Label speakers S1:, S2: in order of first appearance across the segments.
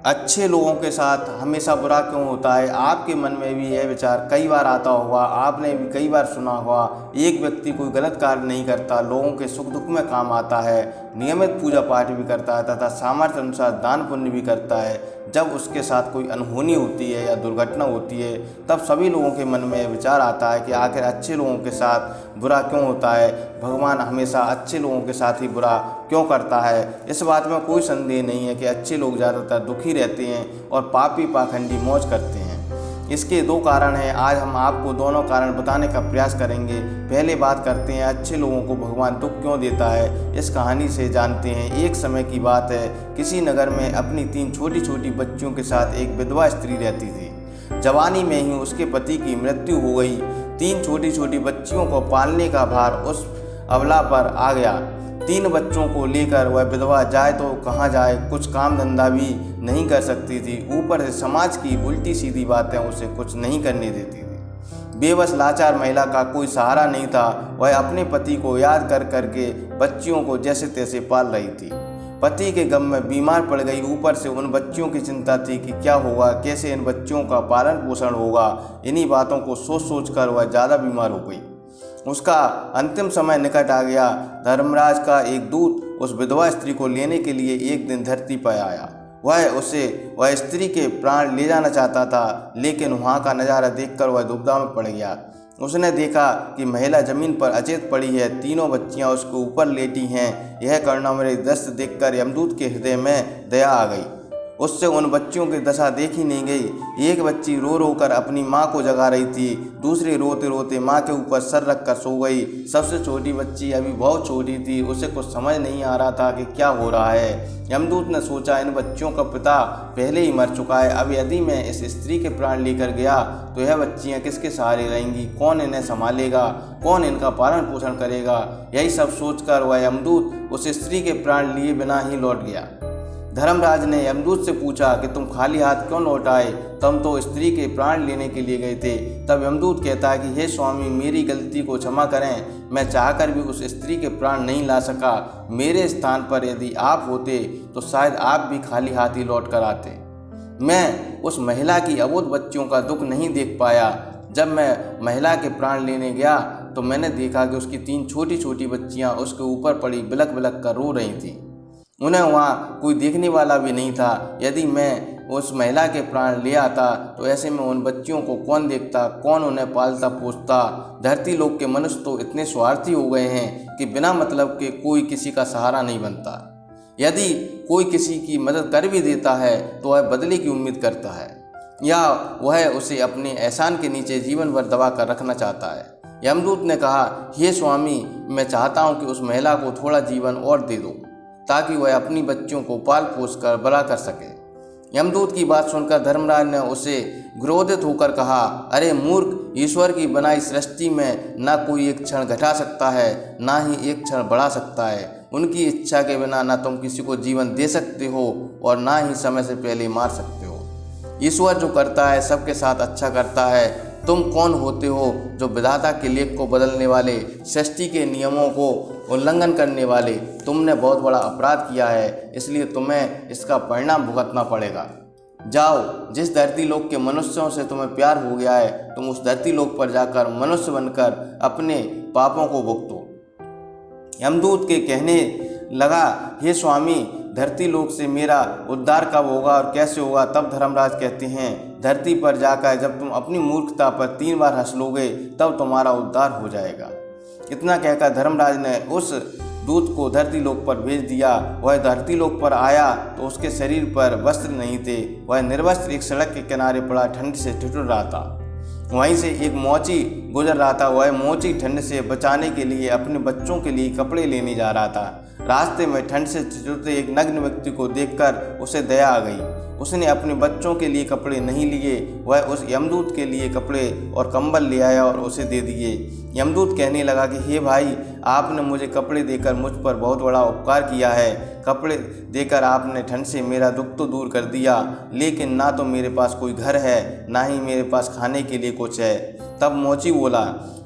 S1: अच्छे लोगों के साथ हमेशा बुरा क्यों होता है। आपके मन में भी यह विचार कई बार आता होगा, आपने भी कई बार सुना होगा। एक व्यक्ति कोई गलत कार्य नहीं करता, लोगों के सुख दुख में काम आता है, नियमित पूजा पाठ भी करता है तथा सामर्थ्य अनुसार दान पुण्य भी करता है। जब उसके साथ कोई अनहोनी होती है या दुर्घटना होती है, तब सभी लोगों के मन में यह विचार आता है कि आखिर अच्छे लोगों के साथ बुरा क्यों होता है, भगवान हमेशा अच्छे लोगों के साथ ही बुरा क्यों करता है। इस बात में कोई संदेह नहीं है कि अच्छे लोग ज़्यादातर दुखी रहते हैं और पापी पाखंडी मौज करते हैं। इसके दो कारण हैं। आज हम आपको दोनों कारण बताने का प्रयास करेंगे। पहले बात करते हैं अच्छे लोगों को भगवान दुख क्यों देता है। इस कहानी से जानते हैं। एक समय की बात है, किसी नगर में अपनी 3 छोटी छोटी बच्चियों के साथ एक विधवा स्त्री रहती थी। जवानी में ही उसके पति की मृत्यु हो गई। 3 छोटी छोटी बच्चियों को पालने का भार उस अबला पर आ गया। 3 बच्चों को लेकर वह विधवा जाए तो कहाँ जाए, कुछ काम धंधा भी नहीं कर सकती थी। ऊपर से समाज की उल्टी सीधी बातें उसे कुछ नहीं करने देती थी। बेबस लाचार महिला का कोई सहारा नहीं था। वह अपने पति को याद कर करके बच्चियों को जैसे तैसे पाल रही थी। पति के गम में बीमार पड़ गई। ऊपर से उन बच्चियों की चिंता थी कि क्या होगा, कैसे इन बच्चियों का पालन पोषण होगा। इन्हीं बातों को सोच सोच कर वह ज़्यादा बीमार हो गई। उसका अंतिम समय निकट आ गया। धर्मराज का एक दूत उस विधवा स्त्री को लेने के लिए एक दिन धरती पर आया। वह स्त्री के प्राण ले जाना चाहता था, लेकिन वहाँ का नज़ारा देखकर वह दुविधा में पड़ गया। उसने देखा कि महिला जमीन पर अचेत पड़ी है, तीनों बच्चियां उसके ऊपर लेटी हैं। यह करुणामयी दृश्य देखकर यमदूत के हृदय में दया आ गई। उससे उन बच्चियों की दशा देखी नहीं गई। एक बच्ची रो रो कर अपनी माँ को जगा रही थी, दूसरी रोते रोते माँ के ऊपर सर रख कर सो गई। सबसे छोटी बच्ची अभी बहुत छोटी थी, उसे कुछ समझ नहीं आ रहा था कि क्या हो रहा है। यमदूत ने सोचा, इन बच्चियों का पिता पहले ही मर चुका है। अब यदि मैं इस स्त्री के प्राण लेकर गया तो यह बच्चियाँ किसके सहारे रहेंगी, कौन इन्हें संभालेगा, कौन इनका पालन पोषण करेगा। यही सब सोचकर वह यमदूत उस स्त्री के प्राण लिए बिना ही लौट गया। धर्मराज ने यमदूत से पूछा कि तुम खाली हाथ क्यों लौट आए, तुम तो स्त्री के प्राण लेने के लिए गए थे। तब यमदूत कहता है कि हे स्वामी, मेरी गलती को क्षमा करें, मैं चाहकर भी उस स्त्री के प्राण नहीं ला सका। मेरे स्थान पर यदि आप होते तो शायद आप भी खाली हाथ ही लौट कर आते। मैं उस महिला की अबोध बच्चियों का दुख नहीं देख पाया। जब मैं महिला के प्राण लेने गया तो मैंने देखा कि उसकी 3 छोटी छोटी बच्चियाँ उसके ऊपर पड़ी बिलख बिलख कर रो रही थीं। उन्हें वहाँ कोई देखने वाला भी नहीं था। यदि मैं उस महिला के प्राण ले आता तो ऐसे में उन बच्चियों को कौन देखता, कौन उन्हें पालता पोसता। धरती लोक के मनुष्य तो इतने स्वार्थी हो गए हैं कि बिना मतलब के कोई किसी का सहारा नहीं बनता। यदि कोई किसी की मदद कर भी देता है तो वह बदले की उम्मीद करता है, या वह उसे अपने एहसान के नीचे जीवन भर दबा कर रखना चाहता है। यमदूत ने कहा, हे स्वामी, मैं चाहता हूँ कि उस महिला को थोड़ा जीवन और दे दो ताकि वह अपनी बच्चियों को पाल पोस कर बड़ा कर सके। यमदूत की बात सुनकर धर्मराज ने उसे क्रोधित होकर कहा, अरे मूर्ख, ईश्वर की बनाई सृष्टि में ना कोई एक क्षण घटा सकता है, ना ही एक क्षण बढ़ा सकता है। उनकी इच्छा के बिना ना तुम किसी को जीवन दे सकते हो और ना ही समय से पहले मार सकते हो। ईश्वर जो करता है सबके साथ अच्छा करता है। तुम कौन होते हो जो विधाता के लेख को बदलने वाले, सृष्टि के नियमों को उल्लंघन करने वाले। तुमने बहुत बड़ा अपराध किया है, इसलिए तुम्हें इसका परिणाम भुगतना पड़ेगा। जाओ, जिस धरती लोक के मनुष्यों से तुम्हें प्यार हो गया है, तुम उस धरती लोक पर जाकर मनुष्य बनकर अपने पापों को भुगतो। यमदूत के कहने लगा, हे स्वामी, धरती लोक से मेरा उद्धार कब होगा और कैसे होगा। तब धर्मराज कहते हैं, धरती पर जाकर जब तुम अपनी मूर्खता पर 3 बार हंस लोगे तब तुम्हारा उद्धार हो जाएगा। इतना कहकर धर्मराज ने उस दूत को धरती लोक पर भेज दिया। वह धरती लोक पर आया तो उसके शरीर पर वस्त्र नहीं थे। वह निर्वस्त्र एक सड़क के किनारे पड़ा ठंड से ठिठुर रहा था। वहीं से एक मोची गुजर रहा था। वह मोची ठंड से बचाने के लिए अपने बच्चों के लिए कपड़े लेने जा रहा था। रास्ते में ठंड से ठिठुरते एक नग्न व्यक्ति को देखकर उसे दया आ गई। उसने अपने बच्चों के लिए कपड़े नहीं लिए, वह उस यमदूत के लिए कपड़े और कंबल ले आया और उसे दे दिए। यमदूत कहने लगा कि हे भाई, आपने मुझे कपड़े देकर मुझ पर बहुत बड़ा उपकार किया है। कपड़े देकर आपने ठंड से मेरा दुख तो दूर कर दिया, लेकिन ना तो मेरे पास कोई घर है, ना ही मेरे पास खाने के लिए कुछ है। तब मोची बोला,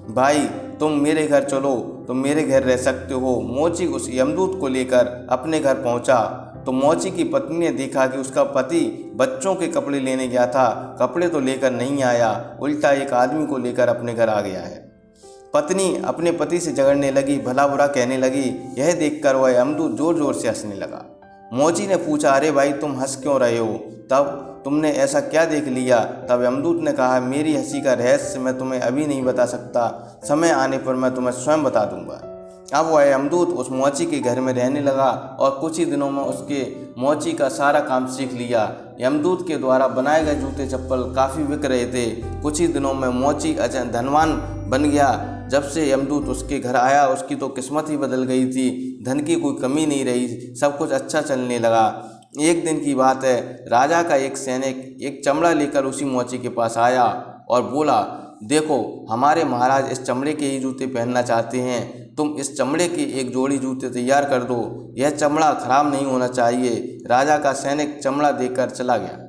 S1: भाई तुम मेरे घर चलो, तुम मेरे घर रह सकते हो। मोची उस यमदूत को लेकर अपने घर पहुंचा। तो मोची की पत्नी ने देखा कि उसका पति बच्चों के कपड़े लेने गया था, कपड़े तो लेकर नहीं आया, उल्टा एक आदमी को लेकर अपने घर आ गया है। पत्नी अपने पति से झगड़ने लगी, भला बुरा कहने लगी। यह देखकर वह यमदूत जोर जोर से हंसने लगा। मोची ने पूछा, अरे भाई तुम हंस क्यों रहे हो, तब तुमने ऐसा क्या देख लिया? तब यमदूत ने कहा, मेरी हंसी का रहस्य मैं तुम्हें अभी नहीं बता सकता, समय आने पर मैं तुम्हें स्वयं बता दूंगा। अब वह यमदूत उस मोची के घर में रहने लगा और कुछ ही दिनों में उसके मोची का सारा काम सीख लिया। यमदूत के द्वारा बनाए गए जूते चप्पल काफ़ी बिक रहे थे। कुछ ही दिनों में मोची धनवान बन गया। जब से यमदूत उसके घर आया उसकी तो किस्मत ही बदल गई थी, धन की कोई कमी नहीं रही, सब कुछ अच्छा चलने लगा। एक दिन की बात है, राजा का एक सैनिक एक चमड़ा लेकर उसी मोची के पास आया और बोला, देखो हमारे महाराज इस चमड़े के ही जूते पहनना चाहते हैं, तुम इस चमड़े की एक जोड़ी जूते तैयार कर दो, यह चमड़ा खराब नहीं होना चाहिए। राजा का सैनिक चमड़ा देकर चला गया।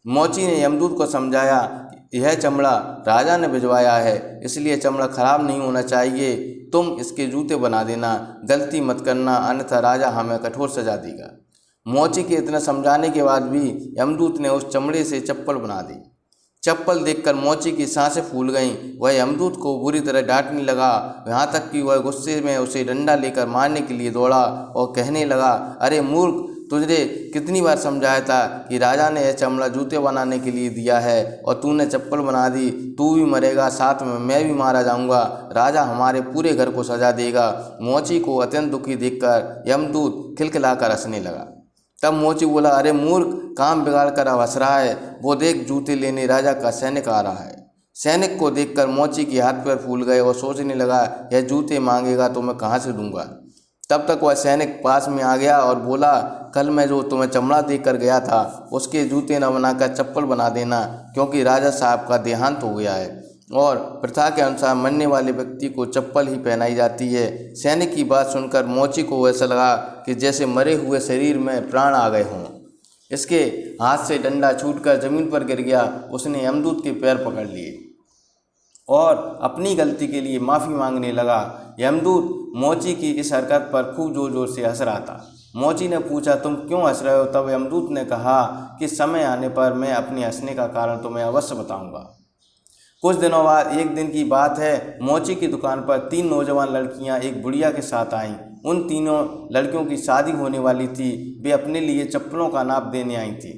S1: मोची ने यमदूत को समझाया, यह चमड़ा राजा ने भिजवाया है, इसलिए चमड़ा खराब नहीं होना चाहिए, तुम इसके जूते बना देना, गलती मत करना, अन्यथा राजा हमें कठोर सजा देगा। मोची के इतना समझाने के बाद भी यमदूत ने उस चमड़े से चप्पल बना दी। चप्पल देखकर मोची की सांसें फूल गईं। वह यमदूत को बुरी तरह डांटने लगा, यहाँ तक कि वह गुस्से में उसे डंडा लेकर मारने के लिए दौड़ा और कहने लगा, अरे मूर्ख, तुझे कितनी बार समझाया था कि राजा ने यह चमड़ा जूते बनाने के लिए दिया है और तूने चप्पल बना दी, तू भी मरेगा, साथ में मैं भी मारा जाऊंगा, राजा हमारे पूरे घर को सजा देगा। मोची को अत्यंत दुखी देखकर यमदूत खिलखिलाकर हंसने लगा। तब मोची बोला, अरे मूर्ख, काम बिगाड़ कर हंस रहा है, वो देख जूते लेने राजा का सैनिक आ रहा है। सैनिक को देखकर मोची के हाथ पैर फूल गए और सोचने लगा, यह जूते मांगेगा तो मैं कहाँ से दूंगा। तब तक वह सैनिक पास में आ गया और बोला, कल मैं जो तुम्हें चमड़ा देकर गया था उसके जूते न बनाकर चप्पल बना देना, क्योंकि राजा साहब का देहांत हो गया है और प्रथा के अनुसार मरने वाले व्यक्ति को चप्पल ही पहनाई जाती है। सैनिक की बात सुनकर मोची को ऐसा लगा कि जैसे मरे हुए शरीर में प्राण आ गए हों। इसके हाथ से डंडा छूटकर जमीन पर गिर गया। उसने यमदूत के पैर पकड़ लिए और अपनी गलती के लिए माफ़ी मांगने लगा। यमदूत मोची की इस हरकत पर खूब जोर जोर से हंस रहा था। मोची ने पूछा, तुम क्यों हंस रहे हो? तब यमदूत ने कहा कि समय आने पर मैं अपने हंसने का कारण तुम्हें अवश्य बताऊंगा। कुछ दिनों बाद एक दिन की बात है, मोची की दुकान पर 3 नौजवान लड़कियां एक बुढ़िया के साथ आईं। उन तीनों लड़कियों की शादी होने वाली थी। वे अपने लिए चप्पलों का नाप देने आई थी।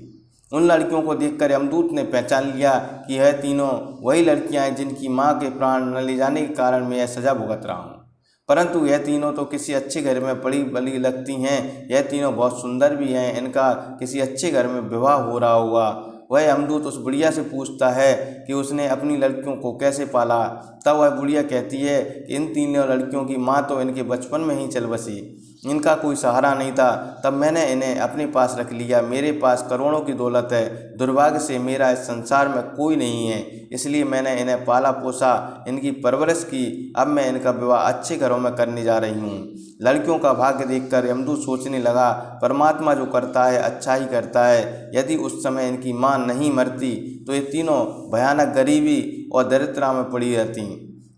S1: उन लड़कियों को देखकर यमदूत ने पहचान लिया कि यह तीनों वही लड़कियां हैं जिनकी मां के प्राण न ले जाने के कारण मैं यह सजा भुगत रहा हूँ। परंतु यह तीनों तो किसी अच्छे घर में पड़ी बड़ी लगती हैं। यह तीनों बहुत सुंदर भी हैं, इनका किसी अच्छे घर में विवाह हो रहा होगा। वह यमदूत उस बुढ़िया से पूछता है कि उसने अपनी लड़कियों को कैसे पाला। तब वह बुढ़िया कहती है कि इन तीनों लड़कियों की माँ तो इनके बचपन में ही चल बसी, इनका कोई सहारा नहीं था, तब मैंने इन्हें अपने पास रख लिया। मेरे पास करोड़ों की दौलत है, दुर्भाग्य से मेरा इस संसार में कोई नहीं है, इसलिए मैंने इन्हें पाला पोसा, इनकी परवरिश की। अब मैं इनका विवाह अच्छे घरों में करने जा रही हूँ। लड़कियों का भाग्य देखकर यमदूत सोचने लगा, परमात्मा जो करता है अच्छा ही करता है। यदि उस समय इनकी माँ नहीं मरती तो ये तीनों भयानक गरीबी और दरिद्रता में पड़ी रहती।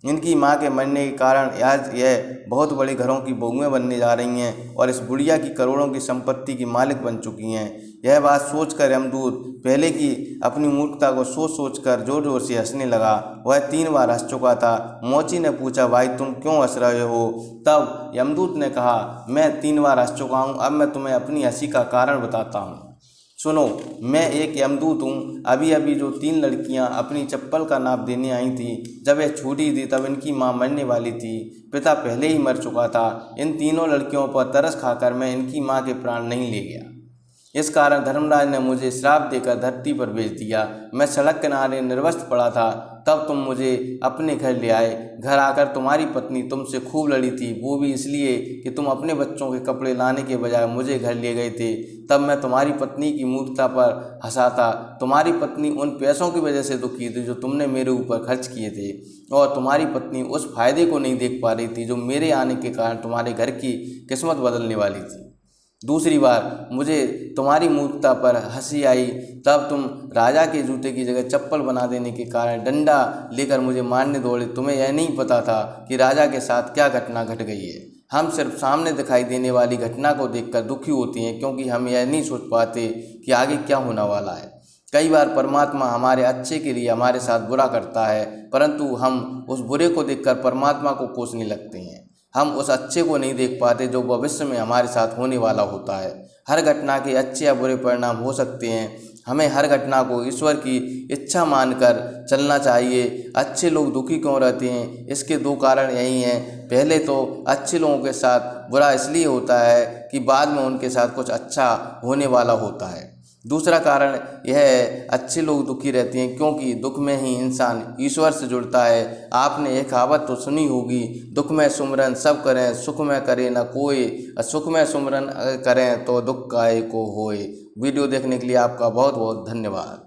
S1: इनकी मां के मरने के कारण आज यह बहुत बड़े घरों की बहुएं बनने जा रही हैं और इस बुढ़िया की करोड़ों की संपत्ति की मालिक बन चुकी हैं। यह बात सोचकर यमदूत पहले की अपनी मूर्खता को सोच कर जोर जोर से हंसने लगा। वह 3 बार हंस चुका था। मोची ने पूछा, भाई तुम क्यों हंस रहे हो? तब यमदूत ने कहा, मैं 3 बार हंस चुका हूँ, अब मैं तुम्हें अपनी हंसी का कारण बताता हूँ। सुनो, मैं एक यमदूत हूँ। अभी अभी जो 3 लड़कियाँ अपनी चप्पल का नाप देने आई थी, जब यह छोटी थी तब इनकी माँ मरने वाली थी, पिता पहले ही मर चुका था। इन तीनों लड़कियों पर तरस खाकर मैं इनकी माँ के प्राण नहीं ले गया। इस कारण धर्मराज ने मुझे श्राप देकर धरती पर भेज दिया। मैं सड़क किनारे निर्वस्त्र पड़ा था, तब तुम मुझे अपने घर ले आए। घर आकर तुम्हारी पत्नी तुमसे खूब लड़ी थी, वो भी इसलिए कि तुम अपने बच्चों के कपड़े लाने के बजाय मुझे घर ले गए थे। तब मैं तुम्हारी पत्नी की मूर्खता पर हंसा था। तुम्हारी पत्नी उन पैसों की वजह से दुखी थी जो तुमने मेरे ऊपर खर्च किए थे, और तुम्हारी पत्नी उस फायदे को नहीं देख पा रही थी जो मेरे आने के कारण तुम्हारे घर की किस्मत बदलने वाली थी। दूसरी बार मुझे तुम्हारी मूर्खता पर हंसी आई, तब तुम राजा के जूते की जगह चप्पल बना देने के कारण डंडा लेकर मुझे मारने दौड़े। तुम्हें यह नहीं पता था कि राजा के साथ क्या घटना घट गई है। हम सिर्फ सामने दिखाई देने वाली घटना को देखकर दुखी होते हैं, क्योंकि हम यह नहीं सोच पाते कि आगे क्या होने वाला है। कई बार परमात्मा हमारे अच्छे के लिए हमारे साथ बुरा करता है, परंतु हम उस बुरे को देखकर परमात्मा को कोसने लगते हैं। हम उस अच्छे को नहीं देख पाते जो भविष्य में हमारे साथ होने वाला होता है। हर घटना के अच्छे या बुरे परिणाम हो सकते हैं। हमें हर घटना को ईश्वर की इच्छा मानकर चलना चाहिए। अच्छे लोग दुखी क्यों रहते हैं? इसके दो कारण यही हैं। पहले तो अच्छे लोगों के साथ बुरा इसलिए होता है कि बाद में उनके साथ कुछ अच्छा होने वाला होता है। दूसरा कारण यह है, अच्छे लोग दुखी रहते हैं क्योंकि दुख में ही इंसान ईश्वर से जुड़ता है। आपने एक कहावत तो सुनी होगी, दुख में सुमरन सब करें, सुख में करे न कोई, सुख में सुमरन करें तो दुख काहे को होए। वीडियो देखने के लिए आपका बहुत बहुत धन्यवाद।